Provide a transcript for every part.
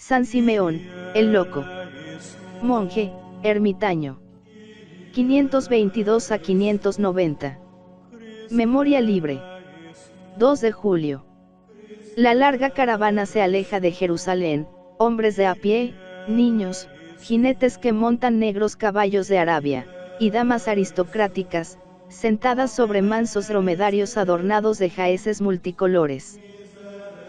San Simeón, el loco. Monje, ermitaño. 522 a 590. Memoria libre. 2 de julio. La larga caravana se aleja de Jerusalén, hombres de a pie, niños, jinetes que montan negros caballos de Arabia, y damas aristocráticas, sentadas sobre mansos dromedarios adornados de jaeces multicolores.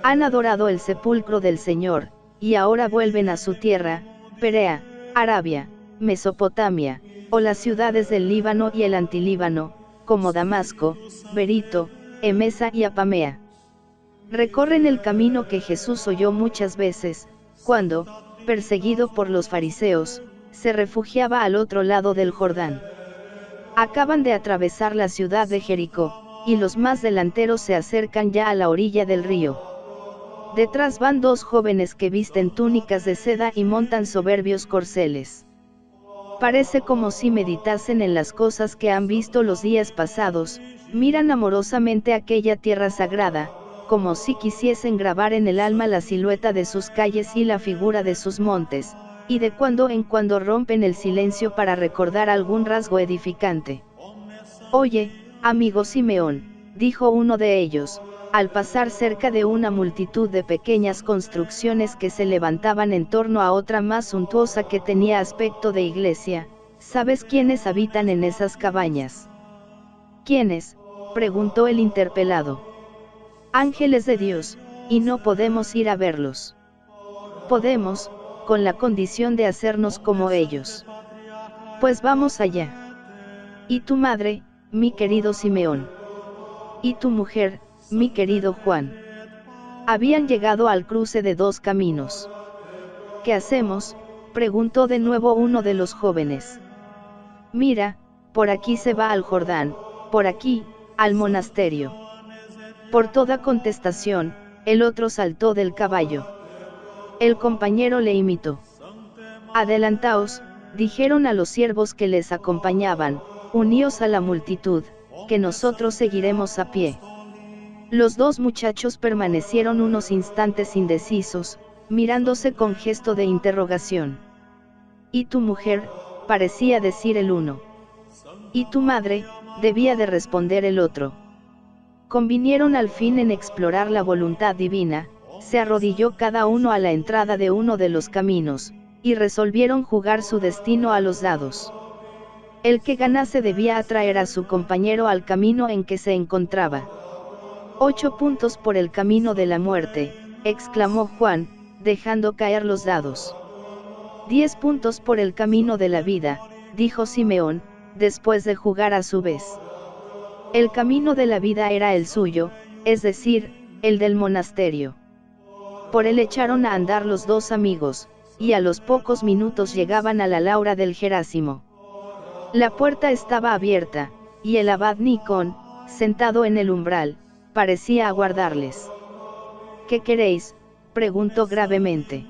Han adorado el sepulcro del Señor, y ahora vuelven a su tierra, Perea, Arabia, Mesopotamia, o las ciudades del Líbano y el Antilíbano, como Damasco, Berito, Emesa y Apamea. Recorren el camino que Jesús oyó muchas veces, cuando, perseguido por los fariseos, se refugiaba al otro lado del Jordán. Acaban de atravesar la ciudad de Jericó, y los más delanteros se acercan ya a la orilla del río. Detrás van dos jóvenes que visten túnicas de seda y montan soberbios corceles. Parece como si meditasen en las cosas que han visto los días pasados, miran amorosamente aquella tierra sagrada, como si quisiesen grabar en el alma la silueta de sus calles y la figura de sus montes, y de cuando en cuando rompen el silencio para recordar algún rasgo edificante. Oye, amigo Simeón, dijo uno de ellos, al pasar cerca de una multitud de pequeñas construcciones que se levantaban en torno a otra más suntuosa que tenía aspecto de iglesia, ¿sabes quiénes habitan en esas cabañas? ¿Quiénes?, preguntó el interpelado. Ángeles de Dios, y no podemos ir a verlos. Podemos, con la condición de hacernos como ellos. Pues vamos allá. ¿Y tu madre, mi querido Simeón? ¿Y tu mujer, mi querido Juan? Habían llegado al cruce de dos caminos. ¿Qué hacemos?, preguntó de nuevo uno de los jóvenes. Mira, por aquí se va al Jordán, por aquí, al monasterio. Por toda contestación, el otro saltó del caballo. El compañero le imitó. Adelantaos, dijeron a los siervos que les acompañaban, uníos a la multitud, que nosotros seguiremos a pie. Los dos muchachos permanecieron unos instantes indecisos, mirándose con gesto de interrogación. ¿Y tu mujer?, parecía decir el uno. ¿Y tu madre?, debía de responder el otro. Convinieron al fin en explorar la voluntad divina, se arrodilló cada uno a la entrada de uno de los caminos, y resolvieron jugar su destino a los dados. El que ganase debía atraer a su compañero al camino en que se encontraba. 8 puntos por el camino de la muerte, exclamó Juan, dejando caer los dados. 10 puntos por el camino de la vida, dijo Simeón, después de jugar a su vez. El camino de la vida era el suyo, es decir, el del monasterio. Por él echaron a andar los dos amigos, y a los pocos minutos llegaban a la Laura del Jerásimo. La puerta estaba abierta, y el abad Nicón, sentado en el umbral, parecía aguardarles. ¿Qué queréis?, preguntó gravemente.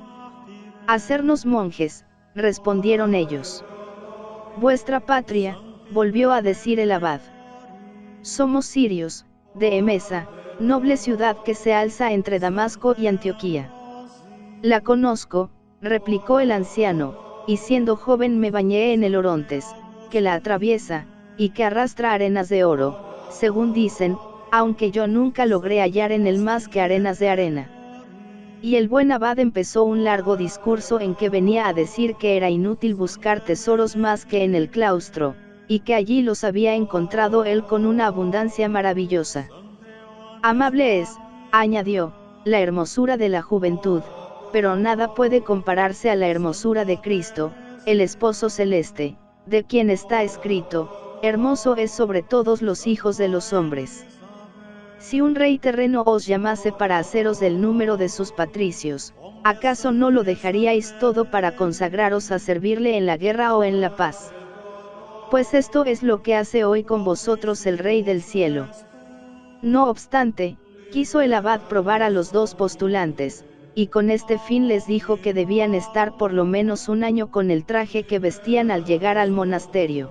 Hacernos monjes, respondieron ellos. Vuestra patria, volvió a decir el abad. Somos sirios, de Emesa, noble ciudad que se alza entre Damasco y Antioquía. La conozco, replicó el anciano, y siendo joven me bañé en el Orontes, que la atraviesa, y que arrastra arenas de oro, según dicen, aunque yo nunca logré hallar en él más que arenas de arena. Y el buen abad empezó un largo discurso en que venía a decir que era inútil buscar tesoros más que en el claustro, y que allí los había encontrado él con una abundancia maravillosa. Amable es, añadió, la hermosura de la juventud, pero nada puede compararse a la hermosura de Cristo, el esposo celeste, de quien está escrito, hermoso es sobre todos los hijos de los hombres. Si un rey terreno os llamase para haceros del número de sus patricios, ¿acaso no lo dejaríais todo para consagraros a servirle en la guerra o en la paz? Pues esto es lo que hace hoy con vosotros el Rey del cielo. No obstante, quiso el abad probar a los dos postulantes, y con este fin les dijo que debían estar por lo menos un año con el traje que vestían al llegar al monasterio.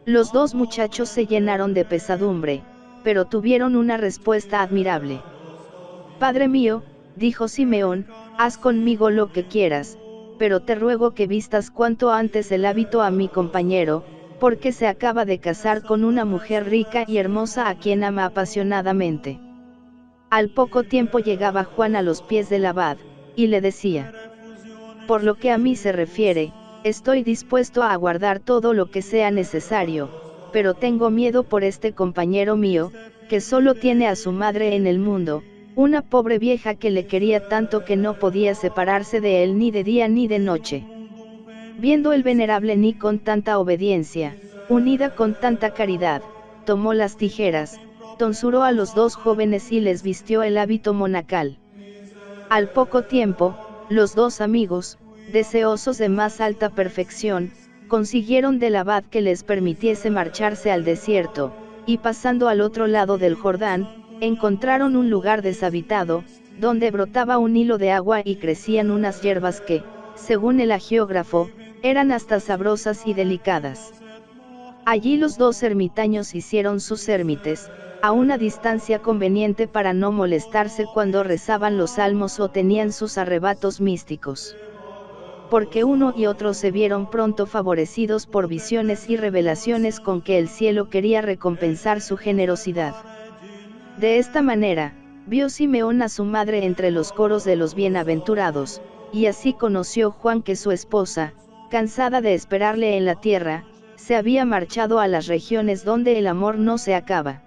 Los dos muchachos se llenaron de pesadumbre, pero tuvieron una respuesta admirable. Padre mío, dijo Simeón, haz conmigo lo que quieras, pero te ruego que vistas cuanto antes el hábito a mi compañero, porque se acaba de casar con una mujer rica y hermosa a quien ama apasionadamente. Al poco tiempo llegaba Juan a los pies del abad, y le decía: por lo que a mí se refiere, estoy dispuesto a aguardar todo lo que sea necesario, pero tengo miedo por este compañero mío, que solo tiene a su madre en el mundo, una pobre vieja que le quería tanto que no podía separarse de él ni de día ni de noche. Viendo el venerable Nikon tanta obediencia, unida con tanta caridad, tomó las tijeras, tonsuró a los dos jóvenes y les vistió el hábito monacal. Al poco tiempo, los dos amigos, deseosos de más alta perfección, consiguieron del abad que les permitiese marcharse al desierto, y pasando al otro lado del Jordán, encontraron un lugar deshabitado, donde brotaba un hilo de agua y crecían unas hierbas que, según el hagiógrafo, eran hasta sabrosas y delicadas. Allí los dos ermitaños hicieron sus ermites, a una distancia conveniente para no molestarse cuando rezaban los salmos o tenían sus arrebatos místicos. Porque uno y otro se vieron pronto favorecidos por visiones y revelaciones con que el cielo quería recompensar su generosidad. De esta manera, vio Simeón a su madre entre los coros de los bienaventurados, y así conoció Juan que su esposa, cansada de esperarle en la tierra, se había marchado a las regiones donde el amor no se acaba.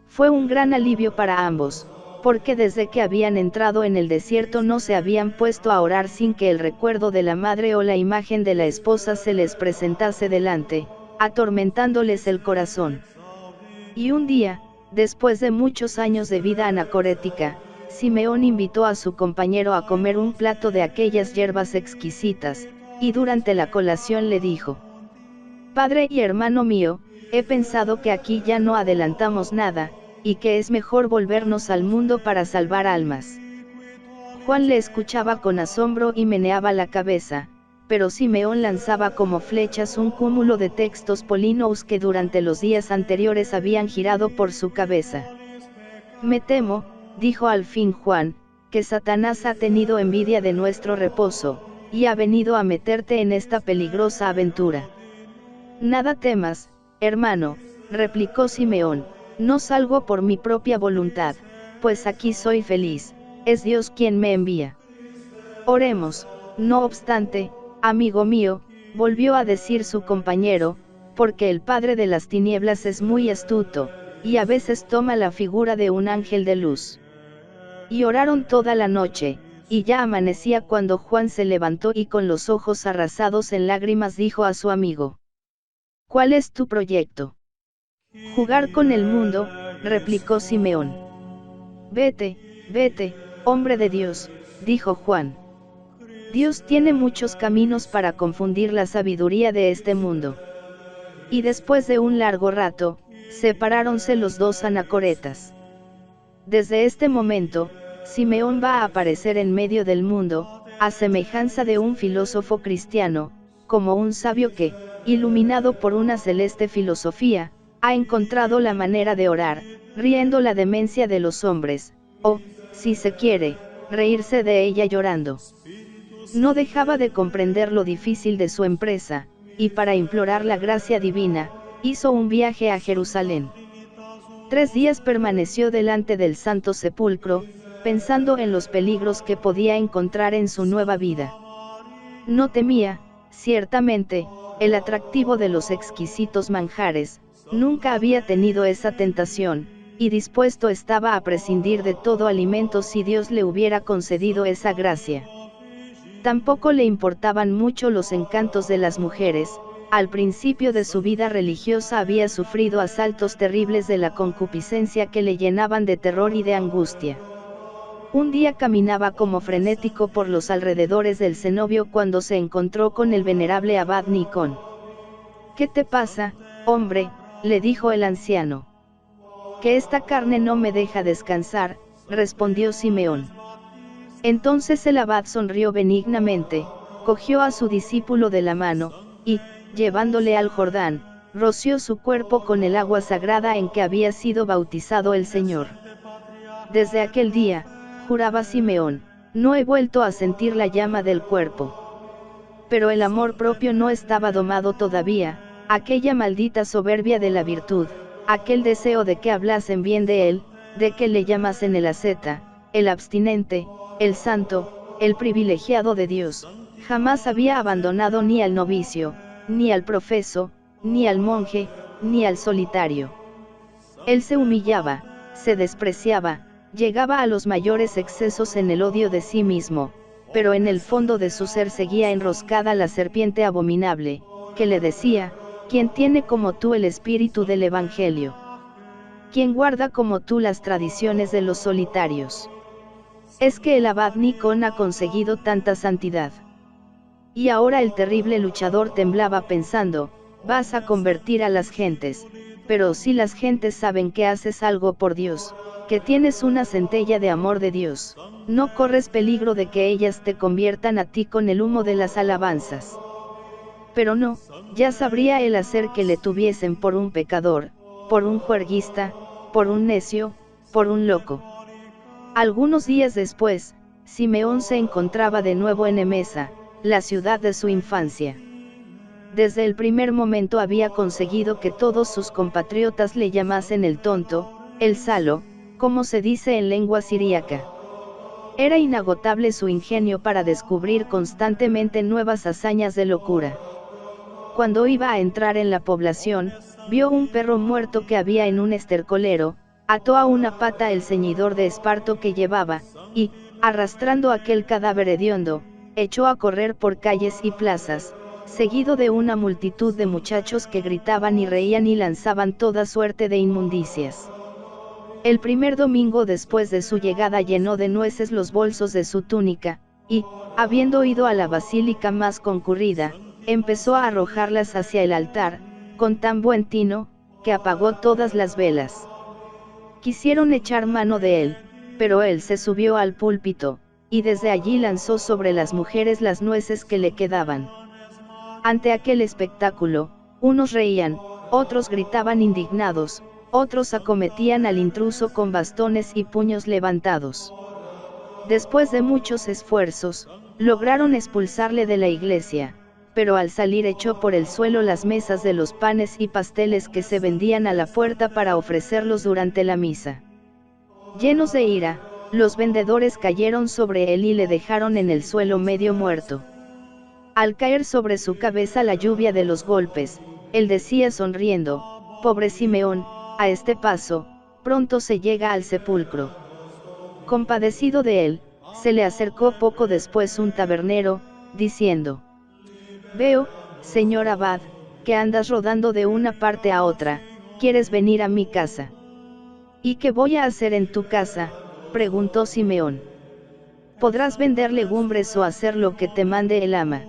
Fue un gran alivio para ambos, porque desde que habían entrado en el desierto no se habían puesto a orar sin que el recuerdo de la madre o la imagen de la esposa se les presentase delante, atormentándoles el corazón. Y un día, después de muchos años de vida anacorética, Simeón invitó a su compañero a comer un plato de aquellas hierbas exquisitas, y durante la colación le dijo: Padre y hermano mío, he pensado que aquí ya no adelantamos nada, y que es mejor volvernos al mundo para salvar almas. Juan le escuchaba con asombro y meneaba la cabeza, pero Simeón lanzaba como flechas un cúmulo de textos polinos que durante los días anteriores habían girado por su cabeza. Me temo, dijo al fin Juan, que Satanás ha tenido envidia de nuestro reposo, y ha venido a meterte en esta peligrosa aventura. Nada temas, hermano, replicó Simeón, no salgo por mi propia voluntad, pues aquí soy feliz, es Dios quien me envía. Oremos. No obstante, amigo mío, volvió a decir su compañero, porque el padre de las tinieblas es muy astuto, y a veces toma la figura de un ángel de luz. Y oraron toda la noche, y ya amanecía cuando Juan se levantó y con los ojos arrasados en lágrimas dijo a su amigo: ¿Cuál es tu proyecto? Jugar con el mundo, replicó Simeón. Vete, vete, hombre de Dios, dijo Juan. Dios tiene muchos caminos para confundir la sabiduría de este mundo. Y después de un largo rato, separáronse los dos anacoretas. Desde este momento, Simeón va a aparecer en medio del mundo, a semejanza de un filósofo cristiano, como un sabio que, iluminado por una celeste filosofía, ha encontrado la manera de orar, riendo la demencia de los hombres, o, si se quiere, reírse de ella llorando. No dejaba de comprender lo difícil de su empresa, y para implorar la gracia divina, hizo un viaje a Jerusalén. 3 días permaneció delante del Santo Sepulcro, pensando en los peligros que podía encontrar en su nueva vida. No temía, ciertamente, el atractivo de los exquisitos manjares, nunca había tenido esa tentación, y dispuesto estaba a prescindir de todo alimento si Dios le hubiera concedido esa gracia. Tampoco le importaban mucho los encantos de las mujeres. Al principio de su vida religiosa había sufrido asaltos terribles de la concupiscencia que le llenaban de terror y de angustia. Un día caminaba como frenético por los alrededores del cenobio cuando se encontró con el venerable abad Nikon. ¿Qué te pasa, hombre?, le dijo el anciano. Que esta carne no me deja descansar, respondió Simeón. Entonces el abad sonrió benignamente, cogió a su discípulo de la mano, y, llevándole al Jordán, roció su cuerpo con el agua sagrada en que había sido bautizado el Señor. Desde aquel día, juraba Simeón, no he vuelto a sentir la llama del cuerpo. Pero el amor propio no estaba domado todavía, aquella maldita soberbia de la virtud, aquel deseo de que hablasen bien de él, de que le llamasen el asceta, el abstinente, el santo, el privilegiado de Dios, jamás había abandonado ni al novicio, ni al profeso, ni al monje, ni al solitario. Él se humillaba, se despreciaba, llegaba a los mayores excesos en el odio de sí mismo, pero en el fondo de su ser seguía enroscada la serpiente abominable, que le decía: ¿quién tiene como tú el espíritu del Evangelio? ¿Quién guarda como tú las tradiciones de los solitarios? Es que el abad Nicón ha conseguido tanta santidad. Y ahora el terrible luchador temblaba pensando: vas a convertir a las gentes, pero si las gentes saben que haces algo por Dios, que tienes una centella de amor de Dios, no corres peligro de que ellas te conviertan a ti con el humo de las alabanzas. Pero no, ya sabría él hacer que le tuviesen por un pecador, por un juerguista, por un necio, por un loco. Algunos días después, Simeón se encontraba de nuevo en Emesa, la ciudad de su infancia. Desde el primer momento había conseguido que todos sus compatriotas le llamasen el tonto, el salo, como se dice en lengua siríaca. Era inagotable su ingenio para descubrir constantemente nuevas hazañas de locura. Cuando iba a entrar en la población, vio un perro muerto que había en un estercolero, ató a una pata el ceñidor de esparto que llevaba, y, arrastrando aquel cadáver hediondo, echó a correr por calles y plazas, seguido de una multitud de muchachos que gritaban y reían y lanzaban toda suerte de inmundicias. El primer domingo después de su llegada llenó de nueces los bolsos de su túnica, y, habiendo ido a la basílica más concurrida, empezó a arrojarlas hacia el altar, con tan buen tino, que apagó todas las velas. Quisieron echar mano de él, pero él se subió al púlpito, y desde allí lanzó sobre las mujeres las nueces que le quedaban. Ante aquel espectáculo, unos reían, otros gritaban indignados, otros acometían al intruso con bastones y puños levantados. Después de muchos esfuerzos, lograron expulsarle de la iglesia, pero al salir echó por el suelo las mesas de los panes y pasteles que se vendían a la puerta para ofrecerlos durante la misa. Llenos de ira, los vendedores cayeron sobre él y le dejaron en el suelo medio muerto. Al caer sobre su cabeza la lluvia de los golpes, él decía sonriendo: pobre Simeón, a este paso, pronto se llega al sepulcro. Compadecido de él, se le acercó poco después un tabernero, diciendo: veo, señor abad, que andas rodando de una parte a otra, ¿quieres venir a mi casa? ¿Y qué voy a hacer en tu casa?, preguntó Simeón. Podrás vender legumbres o hacer lo que te mande el ama.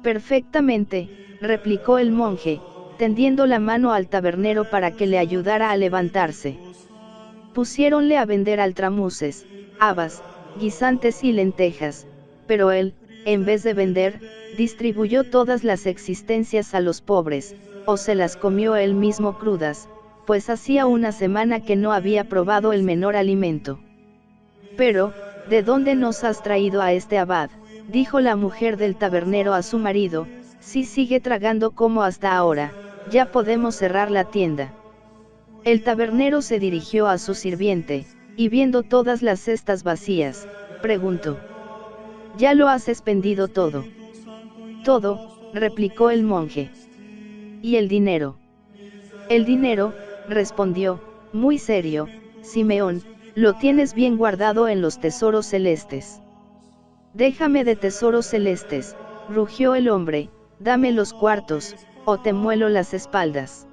Perfectamente, replicó el monje, tendiendo la mano al tabernero para que le ayudara a levantarse. Pusiéronle a vender altramuces, habas, guisantes y lentejas, pero él, en vez de vender, distribuyó todas las existencias a los pobres, o se las comió él mismo crudas, pues hacía una semana que no había probado el menor alimento. Pero, ¿de dónde nos has traído a este abad?, dijo la mujer del tabernero a su marido. Si sigue tragando como hasta ahora, ya podemos cerrar la tienda. El tabernero se dirigió a su sirviente, y viendo todas las cestas vacías, preguntó: ¿ya lo has expendido todo? Todo, replicó el monje. ¿Y el dinero? El dinero, respondió, muy serio, Simeón, lo tienes bien guardado en los tesoros celestes. Déjame de tesoros celestes, rugió el hombre, dame los cuartos, o te muelo las espaldas.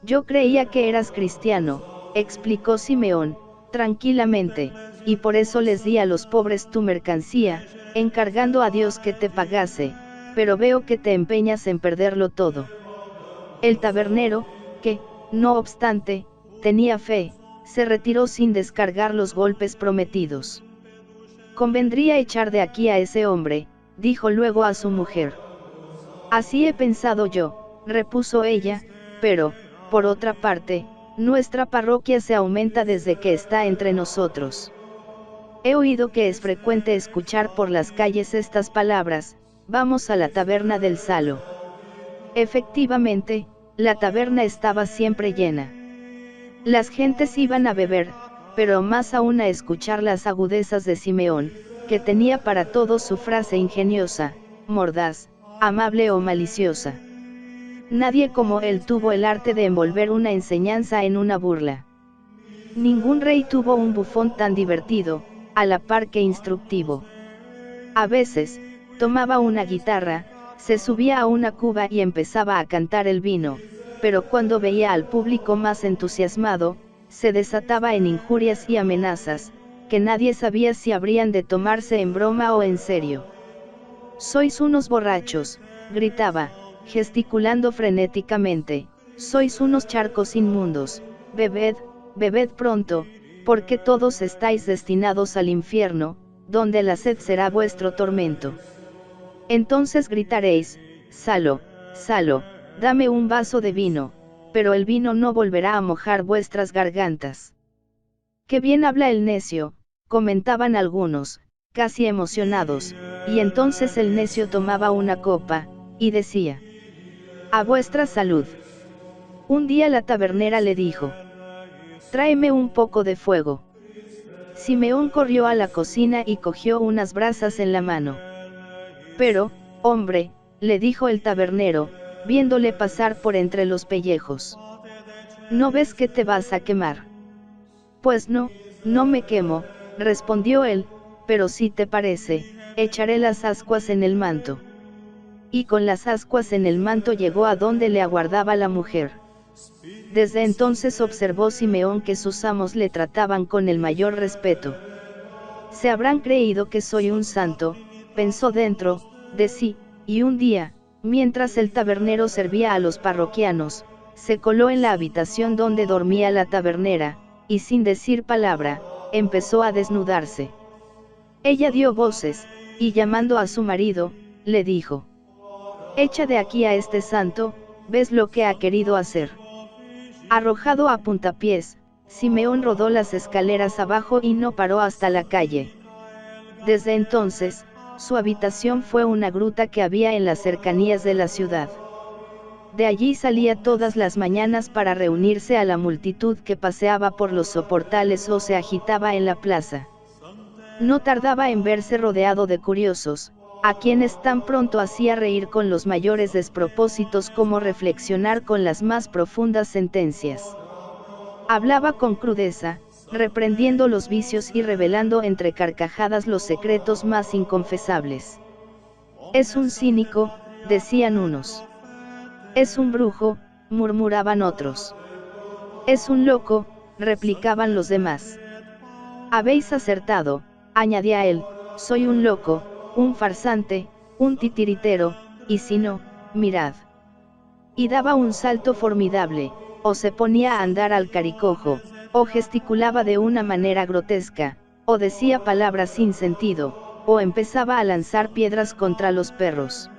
Yo creía que eras cristiano, explicó Simeón, tranquilamente, y por eso les di a los pobres tu mercancía, encargando a Dios que te pagase, pero veo que te empeñas en perderlo todo. El tabernero, que, no obstante, tenía fe, se retiró sin descargar los golpes prometidos. Convendría echar de aquí a ese hombre, dijo luego a su mujer. Así he pensado yo, repuso ella, pero, por otra parte, nuestra parroquia se aumenta desde que está entre nosotros. He oído que es frecuente escuchar por las calles estas palabras: vamos a la taberna del Salo. Efectivamente, la taberna estaba siempre llena. Las gentes iban a beber, pero más aún a escuchar las agudezas de Simeón, que tenía para todo su frase ingeniosa, mordaz, amable o maliciosa. Nadie como él tuvo el arte de envolver una enseñanza en una burla. Ningún rey tuvo un bufón tan divertido, a la par que instructivo. A veces, tomaba una guitarra, se subía a una cuba y empezaba a cantar el vino, pero cuando veía al público más entusiasmado, se desataba en injurias y amenazas, que nadie sabía si habrían de tomarse en broma o en serio. «Sois unos borrachos», gritaba, gesticulando frenéticamente, «sois unos charcos inmundos, bebed, bebed pronto, porque todos estáis destinados al infierno, donde la sed será vuestro tormento. Entonces gritaréis: Salo, Salo, dame un vaso de vino, pero el vino no volverá a mojar vuestras gargantas». «Qué bien habla el necio», comentaban algunos, casi emocionados, y entonces el necio tomaba una copa, y decía: «A vuestra salud». Un día la tabernera le dijo: «Tráeme un poco de fuego». Simeón corrió a la cocina y cogió unas brasas en la mano. «Pero, hombre», le dijo el tabernero, viéndole pasar por entre los pellejos, «¿no ves que te vas a quemar?». «Pues no, no me quemo», respondió él, «pero si te parece, echaré las ascuas en el manto». Y con las ascuas en el manto llegó a donde le aguardaba la mujer. Desde entonces observó Simeón que sus amos le trataban con el mayor respeto. «Se habrán creído que soy un santo», pensó dentro de sí, y un día, mientras el tabernero servía a los parroquianos, se coló en la habitación donde dormía la tabernera, y sin decir palabra, empezó a desnudarse. Ella dio voces, y llamando a su marido, le dijo: «Echa de aquí a este santo, ¿ves lo que ha querido hacer?». Arrojado a puntapiés, Simeón rodó las escaleras abajo y no paró hasta la calle. Desde entonces, su habitación fue una gruta que había en las cercanías de la ciudad. De allí salía todas las mañanas para reunirse a la multitud que paseaba por los soportales o se agitaba en la plaza. No tardaba en verse rodeado de curiosos, a quienes tan pronto hacía reír con los mayores despropósitos como reflexionar con las más profundas sentencias. Hablaba con crudeza, reprendiendo los vicios y revelando entre carcajadas los secretos más inconfesables. «Es un cínico», decían unos. «Es un brujo», murmuraban otros. «Es un loco», replicaban los demás. «Habéis acertado», añadía él, «soy un loco, un farsante, un titiritero, y si no, mirad». Y daba un salto formidable, o se ponía a andar al caricojo, o gesticulaba de una manera grotesca, o decía palabras sin sentido, o empezaba a lanzar piedras contra los perros.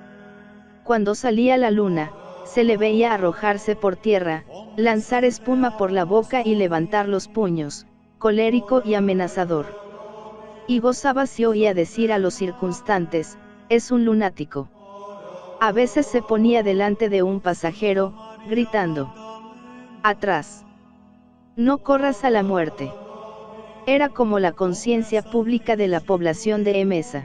Cuando salía la luna, se le veía arrojarse por tierra, lanzar espuma por la boca y levantar los puños, colérico y amenazador. Y gozaba si oía decir a los circunstantes: «Es un lunático». A veces se ponía delante de un pasajero, gritando: «Atrás. No corras a la muerte». Era como la conciencia pública de la población de Emesa.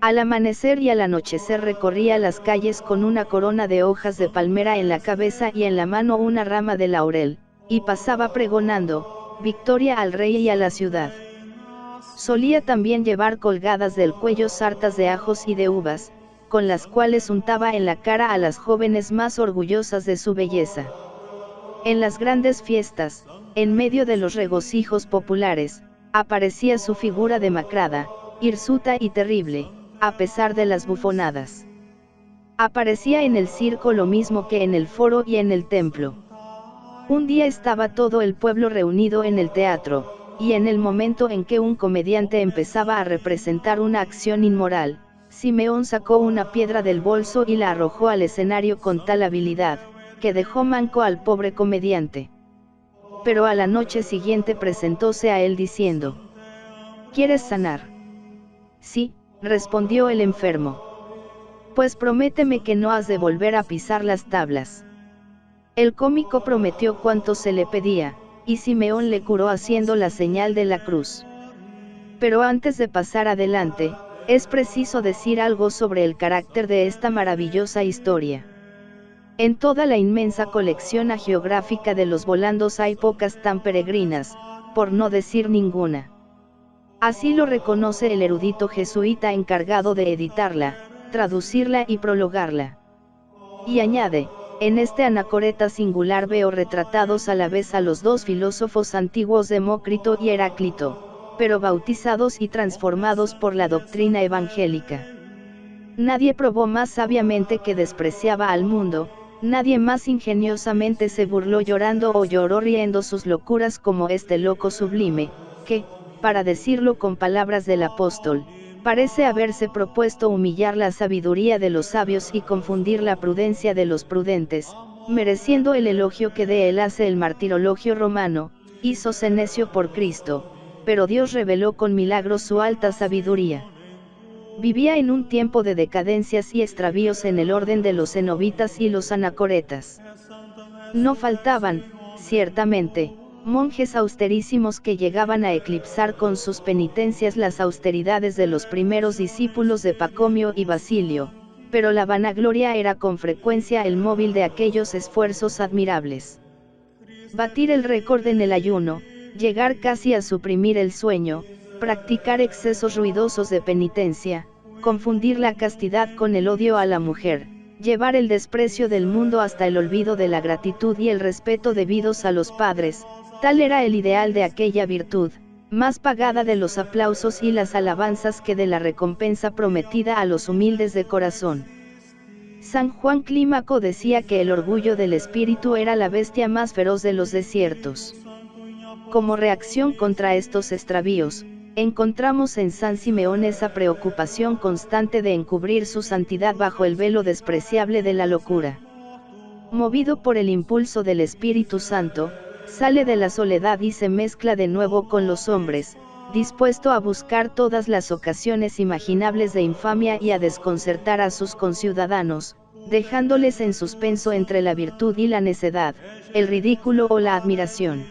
Al amanecer y al anochecer recorría las calles con una corona de hojas de palmera en la cabeza y en la mano una rama de laurel, y pasaba pregonando: «Victoria al rey y a la ciudad». Solía también llevar colgadas del cuello sartas de ajos y de uvas, con las cuales untaba en la cara a las jóvenes más orgullosas de su belleza. En las grandes fiestas, en medio de los regocijos populares, aparecía su figura demacrada, hirsuta y terrible, a pesar de las bufonadas. Aparecía en el circo lo mismo que en el foro y en el templo. Un día estaba todo el pueblo reunido en el teatro, y en el momento en que un comediante empezaba a representar una acción inmoral, Simeón sacó una piedra del bolso y la arrojó al escenario con tal habilidad, que dejó manco al pobre comediante. Pero a la noche siguiente presentóse a él diciendo: ¿Quieres sanar? Sí, respondió el enfermo. Pues prométeme que no has de volver a pisar las tablas. El cómico prometió cuanto se le pedía, y Simeón le curó haciendo la señal de la cruz. Pero antes de pasar adelante, es preciso decir algo sobre el carácter de esta maravillosa historia. En toda la inmensa colección hagiográfica de los volandos hay pocas tan peregrinas, por no decir ninguna. Así lo reconoce el erudito jesuita encargado de editarla, traducirla y prologarla. Y añade, en este anacoreta singular veo retratados a la vez a los dos filósofos antiguos Demócrito y Heráclito, pero bautizados y transformados por la doctrina evangélica. Nadie probó más sabiamente que despreciaba al mundo, nadie más ingeniosamente se burló llorando o lloró riendo sus locuras como este loco sublime, que, para decirlo con palabras del apóstol, parece haberse propuesto humillar la sabiduría de los sabios y confundir la prudencia de los prudentes, mereciendo el elogio que de él hace el martirologio romano, hízose necio por Cristo, pero Dios reveló con milagros su alta sabiduría. Vivía en un tiempo de decadencias y extravíos en el orden de los cenobitas y los anacoretas. No faltaban, ciertamente, monjes austerísimos que llegaban a eclipsar con sus penitencias las austeridades de los primeros discípulos de Pacomio y Basilio, pero la vanagloria era con frecuencia el móvil de aquellos esfuerzos admirables. Batir el récord en el ayuno, llegar casi a suprimir el sueño, practicar excesos ruidosos de penitencia, confundir la castidad con el odio a la mujer, llevar el desprecio del mundo hasta el olvido de la gratitud y el respeto debidos a los padres, tal era el ideal de aquella virtud, más pagada de los aplausos y las alabanzas que de la recompensa prometida a los humildes de corazón. San Juan Clímaco decía que el orgullo del espíritu era la bestia más feroz de los desiertos. Como reacción contra estos extravíos, encontramos en San Simeón esa preocupación constante de encubrir su santidad bajo el velo despreciable de la locura. Movido por el impulso del Espíritu Santo, sale de la soledad y se mezcla de nuevo con los hombres, dispuesto a buscar todas las ocasiones imaginables de infamia y a desconcertar a sus conciudadanos, dejándoles en suspenso entre la virtud y la necedad, el ridículo o la admiración.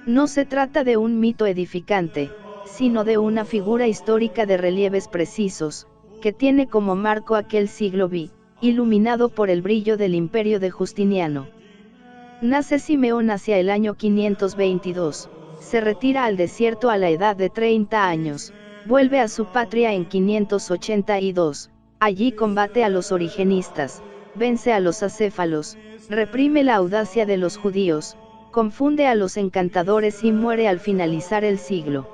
No se trata de un mito edificante, sino de una figura histórica de relieves precisos, que tiene como marco aquel siglo V, iluminado por el brillo del imperio de Justiniano. Nace Simeón hacia el año 522, se retira al desierto a la edad de 30 años, vuelve a su patria en 582, allí combate a los origenistas, vence a los acéfalos, reprime la audacia de los judíos, confunde a los encantadores y muere al finalizar el siglo.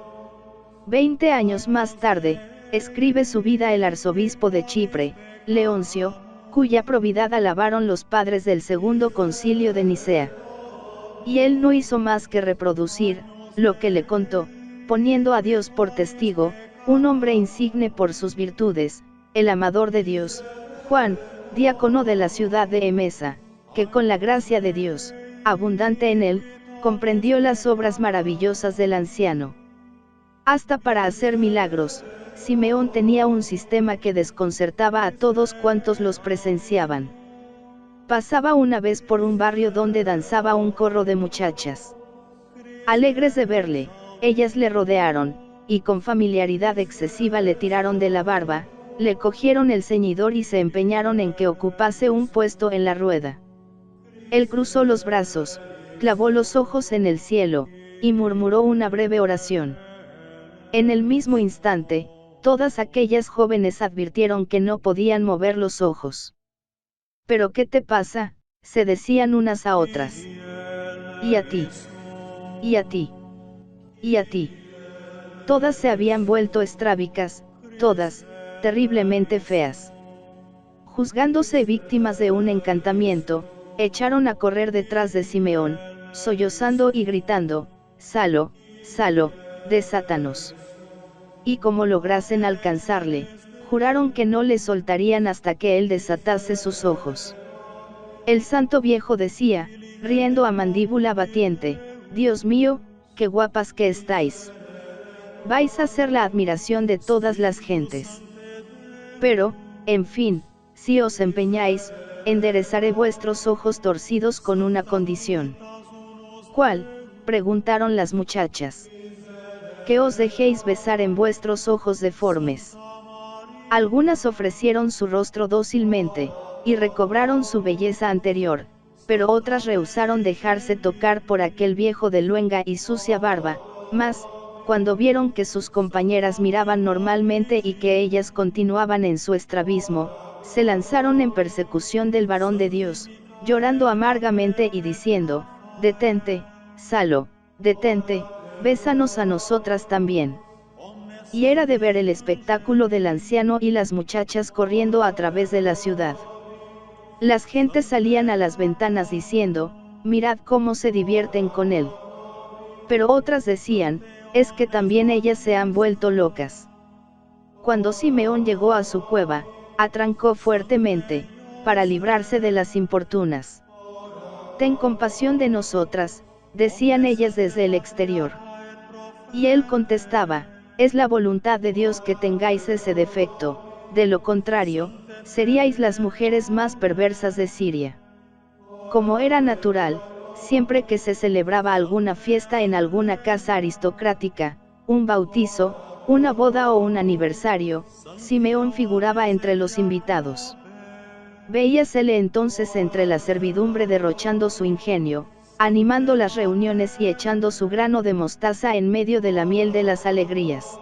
20 años más tarde, escribe su vida el arzobispo de Chipre, Leoncio, cuya probidad alabaron los padres del segundo concilio de Nicea. Y él no hizo más que reproducir, lo que le contó, poniendo a Dios por testigo, un hombre insigne por sus virtudes, el amador de Dios, Juan, diácono de la ciudad de Emesa, que con la gracia de Dios, abundante en él, comprendió las obras maravillosas del anciano. Hasta para hacer milagros, Simeón tenía un sistema que desconcertaba a todos cuantos los presenciaban. Pasaba una vez por un barrio donde danzaba un corro de muchachas. Alegres de verle, ellas le rodearon, y con familiaridad excesiva le tiraron de la barba, le cogieron el ceñidor y se empeñaron en que ocupase un puesto en la rueda. Él cruzó los brazos, clavó los ojos en el cielo, y murmuró una breve oración. En el mismo instante, todas aquellas jóvenes advirtieron que no podían mover los ojos. «¿Pero qué te pasa?», se decían unas a otras. «¿Y a ti? ¿Y a ti? ¿Y a ti?». Todas se habían vuelto estrábicas, todas, terriblemente feas. Juzgándose víctimas de un encantamiento, echaron a correr detrás de Simeón, sollozando y gritando: «Salo, Salo, desátanos». Y como lograsen alcanzarle, juraron que no le soltarían hasta que él desatase sus ojos. El santo viejo decía, riendo a mandíbula batiente: «Dios mío, qué guapas que estáis. Vais a ser la admiración de todas las gentes. Pero, en fin, si os empeñáis, enderezaré vuestros ojos torcidos con una condición. ¿Cuál?, preguntaron las muchachas. Que os dejéis besar en vuestros ojos deformes. Algunas ofrecieron su rostro dócilmente, y recobraron su belleza anterior, pero otras rehusaron dejarse tocar por aquel viejo de luenga y sucia barba, mas, cuando vieron que sus compañeras miraban normalmente y que ellas continuaban en su estrabismo, se lanzaron en persecución del varón de Dios, llorando amargamente y diciendo: «Detente, Salo, detente, bésanos a nosotras también». Y era de ver el espectáculo del anciano y las muchachas corriendo a través de la ciudad. Las gentes salían a las ventanas diciendo: «Mirad cómo se divierten con él». Pero otras decían: «Es que también ellas se han vuelto locas». Cuando Simeón llegó a su cueva, atrancó fuertemente, para librarse de las importunas. «Ten compasión de nosotras», decían ellas desde el exterior. Y él contestaba: «Es la voluntad de Dios que tengáis ese defecto, de lo contrario, seríais las mujeres más perversas de Siria». Como era natural, siempre que se celebraba alguna fiesta en alguna casa aristocrática, un bautizo, una boda o un aniversario, Simeón figuraba entre los invitados. Veíasele entonces entre la servidumbre derrochando su ingenio, animando las reuniones y echando su grano de mostaza en medio de la miel de las alegrías.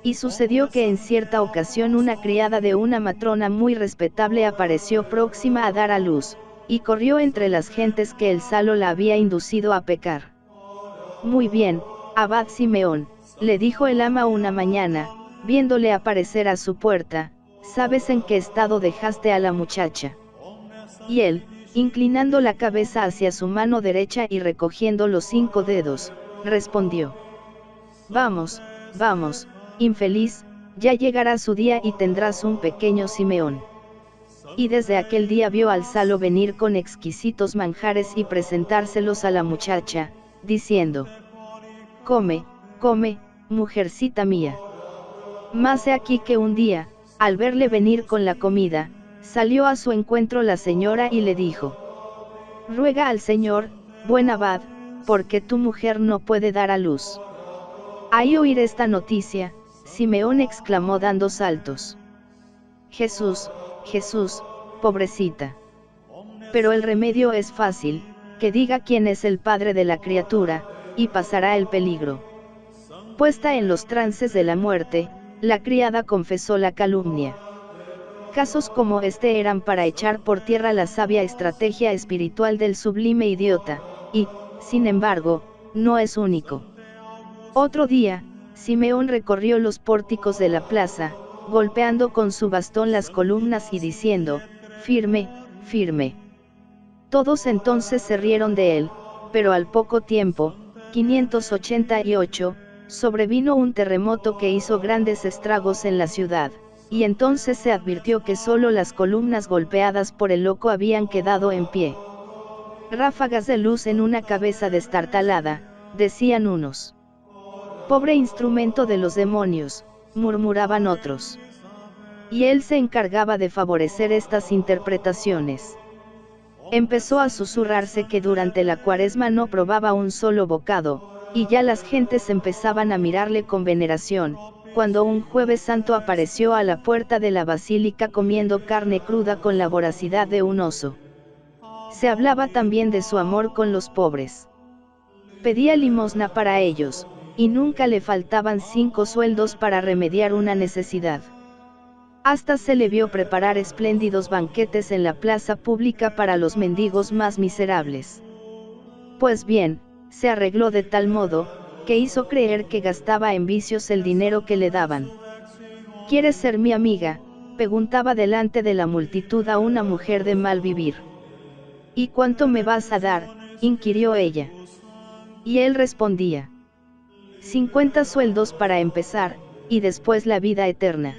Y sucedió que en cierta ocasión una criada de una matrona muy respetable apareció próxima a dar a luz, y corrió entre las gentes que el Salo la había inducido a pecar. «Muy bien, abad Simeón», le dijo el ama una mañana, viéndole aparecer a su puerta, «¿sabes en qué estado dejaste a la muchacha?». Y él, inclinando la cabeza hacia su mano derecha y recogiendo los 5 dedos, respondió: «Vamos, vamos, infeliz, ya llegará su día y tendrás un pequeño Simeón». Y desde aquel día vio al Salo venir con exquisitos manjares y presentárselos a la muchacha, diciendo: «Come, come, mujercita mía». Mas he aquí que un día, al verle venir con la comida, salió a su encuentro la señora y le dijo: «Ruega al Señor, buen abad, porque tu mujer no puede dar a luz». Al oír esta noticia, Simeón exclamó dando saltos: «Jesús, Jesús, pobrecita». Pero el remedio es fácil: que diga quién es el padre de la criatura, y pasará el peligro. Puesta en los trances de la muerte, la criada confesó la calumnia. Casos como este eran para echar por tierra la sabia estrategia espiritual del sublime idiota, y, sin embargo, no es único. Otro día, Simeón recorrió los pórticos de la plaza, golpeando con su bastón las columnas y diciendo: «Firme, firme». Todos entonces se rieron de él, pero al poco tiempo, 588, sobrevino un terremoto que hizo grandes estragos en la ciudad, y entonces se advirtió que solo las columnas golpeadas por el loco habían quedado en pie. «Ráfagas de luz en una cabeza destartalada», decían unos. «Pobre instrumento de los demonios», murmuraban otros. Y él se encargaba de favorecer estas interpretaciones. Empezó a susurrarse que durante la Cuaresma no probaba un solo bocado, y ya las gentes empezaban a mirarle con veneración, cuando un Jueves Santo apareció a la puerta de la basílica comiendo carne cruda con la voracidad de un oso. Se hablaba también de su amor con los pobres. Pedía limosna para ellos, y nunca le faltaban 5 sueldos para remediar una necesidad. Hasta se le vio preparar espléndidos banquetes en la plaza pública para los mendigos más miserables. Pues bien, se arregló de tal modo, que hizo creer que gastaba en vicios el dinero que le daban. «¿Quieres ser mi amiga?», preguntaba delante de la multitud a una mujer de mal vivir. «¿Y cuánto me vas a dar?», inquirió ella. Y él respondía: 50 sueldos para empezar, y después la vida eterna.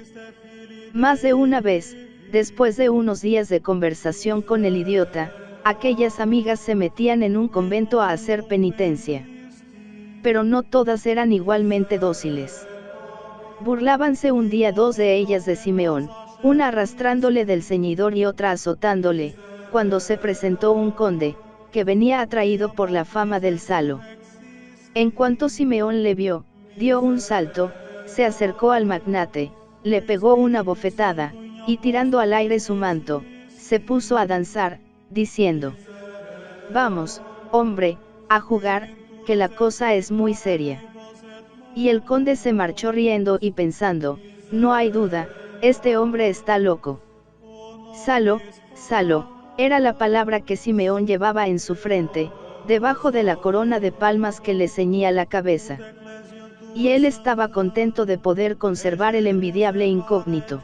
Más de una vez, después de unos días de conversación con el idiota, aquellas amigas se metían en un convento a hacer penitencia. pero no todas eran igualmente dóciles. Burlábanse un día dos de ellas de Simeón, una arrastrándole del ceñidor y otra azotándole, cuando se presentó un conde, que venía atraído por la fama del salo. En cuanto Simeón le vio, dio un salto, se acercó al magnate, le pegó una bofetada, y tirando al aire su manto, se puso a danzar, diciendo: «Vamos, hombre, a jugar, que la cosa es muy seria». Y el conde se marchó riendo y pensando: «No hay duda, este hombre está loco». Salo, Salo, era la palabra que Simeón llevaba en su frente, debajo de la corona de palmas que le ceñía la cabeza. Y él estaba contento de poder conservar el envidiable incógnito.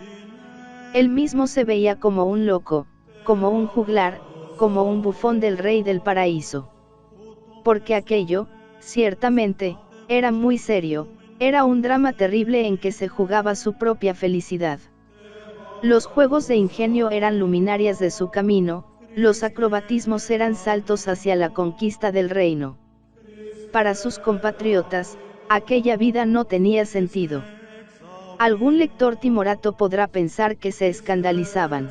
Él mismo se veía como un loco, como un juglar, como un bufón del rey del paraíso. Porque aquello, ciertamente, era muy serio, era un drama terrible en que se jugaba su propia felicidad. Los juegos de ingenio eran luminarias de su camino, los acrobatismos eran saltos hacia la conquista del reino. Para sus compatriotas, aquella vida no tenía sentido. Algún lector timorato podrá pensar que se escandalizaban.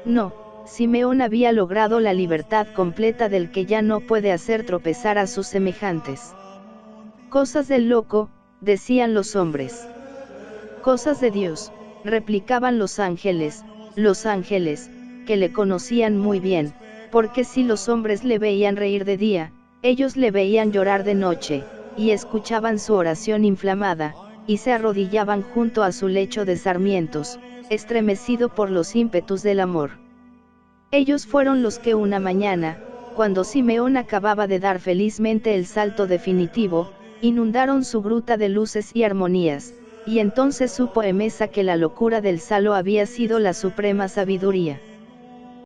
No, Simeón había logrado la libertad completa del que ya no puede hacer tropezar a sus semejantes. Cosas del loco, decían los hombres. Cosas de Dios, replicaban los ángeles, que le conocían muy bien, porque si los hombres le veían reír de día, ellos le veían llorar de noche, y escuchaban su oración inflamada, y se arrodillaban junto a su lecho de sarmientos, estremecido por los ímpetus del amor. Ellos fueron los que una mañana, cuando Simeón acababa de dar felizmente el salto definitivo, inundaron su gruta de luces y armonías, y entonces supo Emesa que la locura del Salo había sido la suprema sabiduría.